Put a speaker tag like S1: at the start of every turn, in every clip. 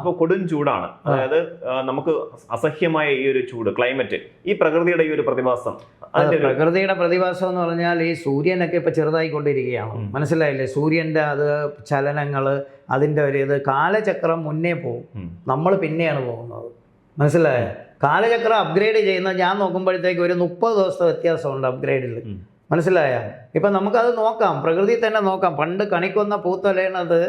S1: അപ്പോൾ കൊടും ചൂടാണ്, അതായത് നമുക്ക് അസഹ്യമായ ഈ ഒരു ചൂട്, ക്ലൈമറ്റ്, ഈ പ്രകൃതിയുടെ ഈ ഒരു പ്രതിഭാസം.
S2: പ്രകൃതിയുടെ പ്രതിഭാസം എന്ന് പറഞ്ഞാൽ ഈ സൂര്യനൊക്കെ ഇപ്പൊ ചെറുതായിക്കൊണ്ടിരിക്കുകയാണ്, മനസ്സിലായില്ലേ? സൂര്യന്റെ അത് ചലനങ്ങൾ, അതിന്റെ ഒരു ഇത്, കാലചക്രം മുന്നേ പോകും, നമ്മൾ പിന്നെയാണ് പോകുന്നത്, മനസ്സിലായോ? കാലചക്രം അപ്ഗ്രേഡ് ചെയ്യുന്ന ഞാൻ നോക്കുമ്പോഴത്തേക്ക് ഒരു 30 ദിവസത്തെ വ്യത്യാസമുണ്ട് അപ്ഗ്രേഡിൽ, മനസ്സിലായ? ഇപ്പം നമുക്കത് നോക്കാം, പ്രകൃതി തന്നെ നോക്കാം. പണ്ട് കണിക്കൊന്ന പൂത്തൊലയണത്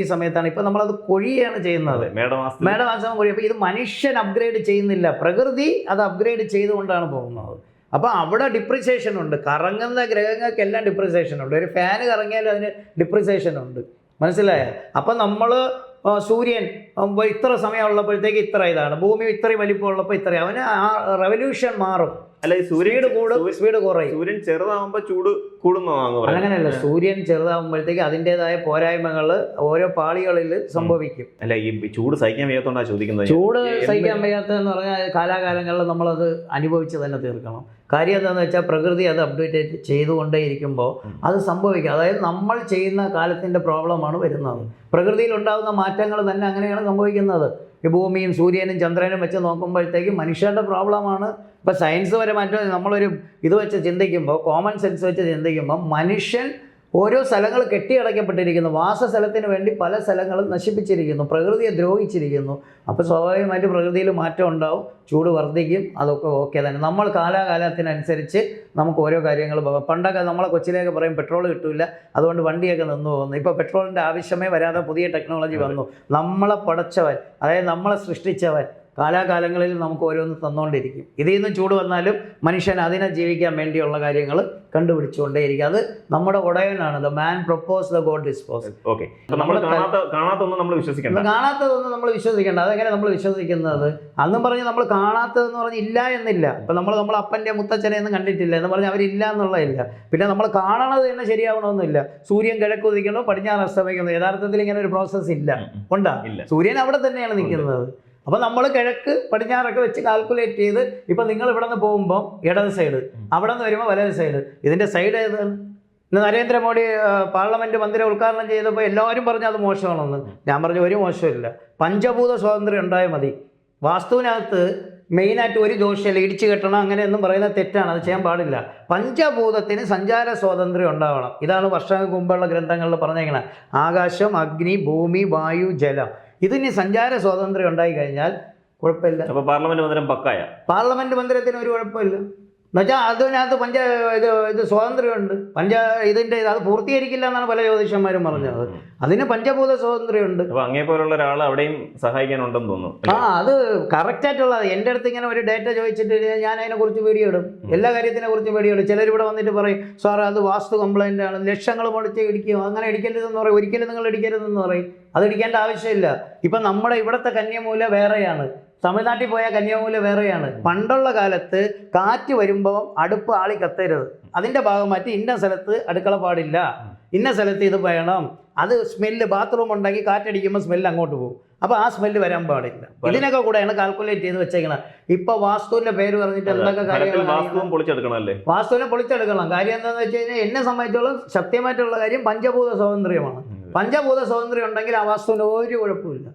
S2: ഈ സമയത്താണ്, ഇപ്പം നമ്മളത് കൊഴിയാണ് ചെയ്യുന്നത്, മേടമാസം കൊഴി. അപ്പം ഇത് മനുഷ്യൻ അപ്ഗ്രേഡ് ചെയ്യുന്നില്ല, പ്രകൃതി അത് അപ്ഗ്രേഡ് ചെയ്തുകൊണ്ടാണ് പോകുന്നത്. അപ്പം അവിടെ ഡിപ്രിസിയേഷൻ ഉണ്ട്, കറങ്ങുന്ന ഗ്രഹങ്ങൾക്കെല്ലാം ഡിപ്രിസിയേഷൻ ഉണ്ട്. ഒരു ഫാന് കറങ്ങിയാലും അതിന് ഡിപ്രിസിയേഷൻ ഉണ്ട്, മനസ്സിലായ? അപ്പം നമ്മൾ സൂര്യൻ ഇത്ര സമയമുള്ളപ്പോഴത്തേക്ക് ഇത്ര ഇതാണ്, ഭൂമി ഇത്രയും വലിപ്പമുള്ളപ്പോൾ ഇത്രയും, അവന് ആ റെവല്യൂഷൻ മാറും.
S1: അല്ല, ഈ
S2: സ്പീഡ് കുറയും.
S1: സൂര്യൻ ചെറുതാകുമ്പോൾ ചൂട് കൂടുന്നതാണ്.
S2: അങ്ങനെയല്ല, സൂര്യൻ ചെറുതാകുമ്പോഴത്തേക്ക് അതിൻ്റെതായ പോരായ്മകൾ ഓരോ പാളികളിൽ സംഭവിക്കും.
S1: അല്ല, ഈ ചൂട് സഹിക്കാൻ വയ്യാത്തോണ്ടാണ് ചോദിക്കുന്നത്.
S2: ചൂട് സഹിക്കാൻ വയ്യാത്തതെന്ന് പറഞ്ഞാൽ കാലാകാലങ്ങളിൽ നമ്മളത് അനുഭവിച്ച് തന്നെ തീർക്കണം. കാര്യം എന്താണെന്ന് വെച്ചാൽ പ്രകൃതി അത് അപ്ഡേറ്റ് ചെയ്തുകൊണ്ടേയിരിക്കുമ്പോൾ അത് സംഭവിക്കും. അതായത് നമ്മൾ ചെയ്യുന്ന കാലത്തിൻ്റെ പ്രോബ്ലമാണ് വരുന്നത്. പ്രകൃതിയിൽ ഉണ്ടാകുന്ന മാറ്റങ്ങൾ തന്നെ അങ്ങനെയാണ് സംഭവിക്കുന്നത്. ഈ ഭൂമിയും സൂര്യനും ചന്ദ്രനും വെച്ച് നോക്കുമ്പോഴത്തേക്കും മനുഷ്യരുടെ പ്രോബ്ലമാണ്. ഇപ്പോൾ സയൻസ് പരമായിട്ട് നമ്മളൊരു ഇത് വെച്ച് ചിന്തിക്കുമ്പോൾ, കോമൺ സെൻസ് വെച്ച് ചിന്തിക്കുമ്പോൾ, മനുഷ്യൻ ഓരോ സ്ഥലങ്ങൾ കെട്ടിയടക്കപ്പെട്ടിരിക്കുന്നു, വാസസ്ഥലത്തിന് വേണ്ടി പല സ്ഥലങ്ങളും നശിപ്പിച്ചിരിക്കുന്നു, പ്രകൃതിയെ ദ്രോഹിച്ചിരിക്കുന്നു. അപ്പോൾ സ്വാഭാവികമായിട്ട് പ്രകൃതിയിൽ മാറ്റം ഉണ്ടാവും, ചൂട് വർദ്ധിക്കും, അതൊക്കെ ഓക്കെ തന്നെ. നമ്മൾ കാലാകാലത്തിനനുസരിച്ച് നമുക്ക് ഓരോ കാര്യങ്ങൾ. പണ്ടൊക്കെ നമ്മളെ കൊച്ചിലേക്ക് പറയും പെട്രോൾ കിട്ടില്ല, അതുകൊണ്ട് വണ്ടിയൊക്കെ നിന്ന് പോകുന്നു. ഇപ്പോൾ പെട്രോളിൻ്റെ ആവശ്യമേ വരാതെ പുതിയ ടെക്നോളജി വന്നു. നമ്മളെ പടച്ചവൻ, അതായത് നമ്മളെ സൃഷ്ടിച്ചവൻ കാലാകാലങ്ങളിൽ നമുക്ക് ഓരോന്ന് തന്നുകൊണ്ടിരിക്കും. ഇതിൽ നിന്നും ചൂട് വന്നാലും മനുഷ്യൻ അതിനെ ജീവിക്കാൻ വേണ്ടിയുള്ള കാര്യങ്ങൾ കണ്ടുപിടിച്ചുകൊണ്ടേയിരിക്കും. അത് നമ്മുടെ ഉടയനാണ്. The man propose, the god dispose.
S1: കാണാത്തതൊന്നും നമ്മൾ
S2: വിശ്വസിക്കേണ്ട. അതെങ്ങനെ നമ്മൾ വിശ്വസിക്കുന്നത്? അന്നും പറഞ്ഞ് നമ്മൾ കാണാത്തതെന്ന് പറഞ്ഞ് ഇല്ല എന്നില്ല. ഇപ്പം നമ്മൾ അപ്പൻ്റെ മുത്തച്ഛനെ ഒന്നും കണ്ടിട്ടില്ല എന്ന് പറഞ്ഞാൽ അവരില്ല എന്നുള്ളതില്ല. പിന്നെ നമ്മൾ കാണണത് തന്നെ ശരിയാവണമെന്നില്ല. സൂര്യൻ കിഴക്ക് ഉദിക്കണോ പടിഞ്ഞാറ് അസ്തമിക്കണോ, യഥാർത്ഥത്തിൽ ഇങ്ങനെ ഒരു പ്രോസസ്സ് ഇല്ല. ഉണ്ടാ, സൂര്യൻ അവിടെ തന്നെയാണ് നിൽക്കുന്നത്. അപ്പോൾ നമ്മൾ കിഴക്ക് പടിഞ്ഞാറൊക്കെ വെച്ച് കാൽക്കുലേറ്റ് ചെയ്ത്, ഇപ്പം നിങ്ങൾ ഇവിടെ നിന്ന് പോകുമ്പോൾ ഇടത് സൈഡ്, അവിടെ നിന്ന് വരുമ്പോൾ വലത് സൈഡ്, ഇതിൻ്റെ സൈഡ് ഏതാണ്? ഇന്ന് നരേന്ദ്രമോദി പാർലമെൻറ്റ് മന്ദിരം ഉദ്ഘാടനം ചെയ്തപ്പോൾ എല്ലാവരും പറഞ്ഞു അത് മോശമാണെന്ന്. ഞാൻ പറഞ്ഞു ഒരു മോശമില്ല, പഞ്ചഭൂത സ്വാതന്ത്ര്യം ഉണ്ടായാൽ മതി. വാസ്തുവിനകത്ത് മെയിനായിട്ട് ഒരു ദോഷമില്ല, ഇടിച്ചു കെട്ടണം അങ്ങനെയൊന്നും പറയുന്നത് തെറ്റാണ്, അത് ചെയ്യാൻ പാടില്ല. പഞ്ചഭൂതത്തിന് സഞ്ചാര സ്വാതന്ത്ര്യം ഉണ്ടാവണം. ഇതാണ് വർഷങ്ങൾക്ക് മുമ്പുള്ള ഗ്രന്ഥങ്ങളിൽ പറഞ്ഞേക്കണം. ആകാശം, അഗ്നി, ഭൂമി, വായു, ജലം, ഇതിന് സഞ്ചാര സ്വാതന്ത്ര്യം ഉണ്ടായി കഴിഞ്ഞാൽ കുഴപ്പമില്ല.
S1: അപ്പോൾ പാർലമെന്റ് മന്ദിരം പക്കായ,
S2: പാർലമെന്റ് മന്ദിരത്തിന് ഒരു കുഴപ്പമില്ല. എന്നുവെച്ചാൽ അതിനകത്ത് ഇത് സ്വാതന്ത്ര്യമുണ്ട്. ഇതിൻ്റെ അത് പൂർത്തീകരിക്കില്ല എന്നാണ് പല ജ്യോതിഷന്മാരും പറഞ്ഞത്. അതിന് പഞ്ചഭൂത സ്വാതന്ത്ര്യമുണ്ട്.
S1: അങ്ങേപോലുള്ള ഒരാൾ അവിടെയും സഹായിക്കാനുണ്ടെന്ന് തോന്നുന്നു.
S2: അത് കറക്റ്റായിട്ടുള്ളത്. എൻ്റെ അടുത്ത് ഇങ്ങനെ ഒരു ഡേറ്റ ചോദിച്ചിട്ട് ഞാൻ അതിനെക്കുറിച്ച് വീഡിയോ ഇടും, എല്ലാ കാര്യത്തിനെ കുറിച്ചും വീഡിയോ ഇടും. ചിലർ ഇവിടെ വന്നിട്ട് പറയും സാർ അത് വാസ്തു കംപ്ലൈൻ്റ് ആണ്, ലക്ഷങ്ങൾ മുടച്ച് ഇടിക്കും, അങ്ങനെ ഇടിക്കരുതെന്ന് പറയും. ഒരിക്കലും നിങ്ങൾ ഇടിക്കരുതെന്ന് പറയും. അത് ഇടിക്കേണ്ട ആവശ്യമില്ല. ഇപ്പം നമ്മുടെ ഇവിടുത്തെ കന്യമൂല വേറെയാണ്, തമിഴ്നാട്ടിൽ പോയാൽ കന്യാകുമാരി വേറെയാണ്. പണ്ടുള്ള കാലത്ത് കാറ്റ് വരുമ്പോൾ അടുപ്പ് ആളി കത്തരുത്, അതിൻ്റെ ഭാഗമായിട്ട് ഇന്ന സ്ഥലത്ത് അടുക്കള പാടില്ല, ഇന്ന സ്ഥലത്ത് ഇത് വേണം. അത് സ്മെല്ല്, ബാത്റൂം ഉണ്ടാക്കി കാറ്റടിക്കുമ്പോൾ സ്മെല്ല് അങ്ങോട്ട് പോകും. അപ്പോൾ ആ സ്മെല്ല് വരാൻ പാടില്ല. ഇതിനൊക്കെ കൂടെയാണ് കാൽക്കുലേറ്റ് ചെയ്ത് വെച്ചേക്കണം. ഇപ്പോൾ വാസ്തുവിൻ്റെ പേര് പറഞ്ഞിട്ട് എന്തൊക്കെ കാര്യങ്ങൾ വാസ്തുവിനെ പൊളിച്ചെടുക്കണം. കാര്യം എന്താണെന്ന് വെച്ച് കഴിഞ്ഞാൽ എന്നെ സംബന്ധിച്ചോളം സത്യമായിട്ടുള്ള കാര്യം പഞ്ചഭൂത സ്വാതന്ത്ര്യമാണ്. പഞ്ചഭൂത സ്വാതന്ത്ര്യം ഉണ്ടെങ്കിൽ ആ വാസ്തുവിൻ്റെ ഒരു കുഴപ്പമില്ല.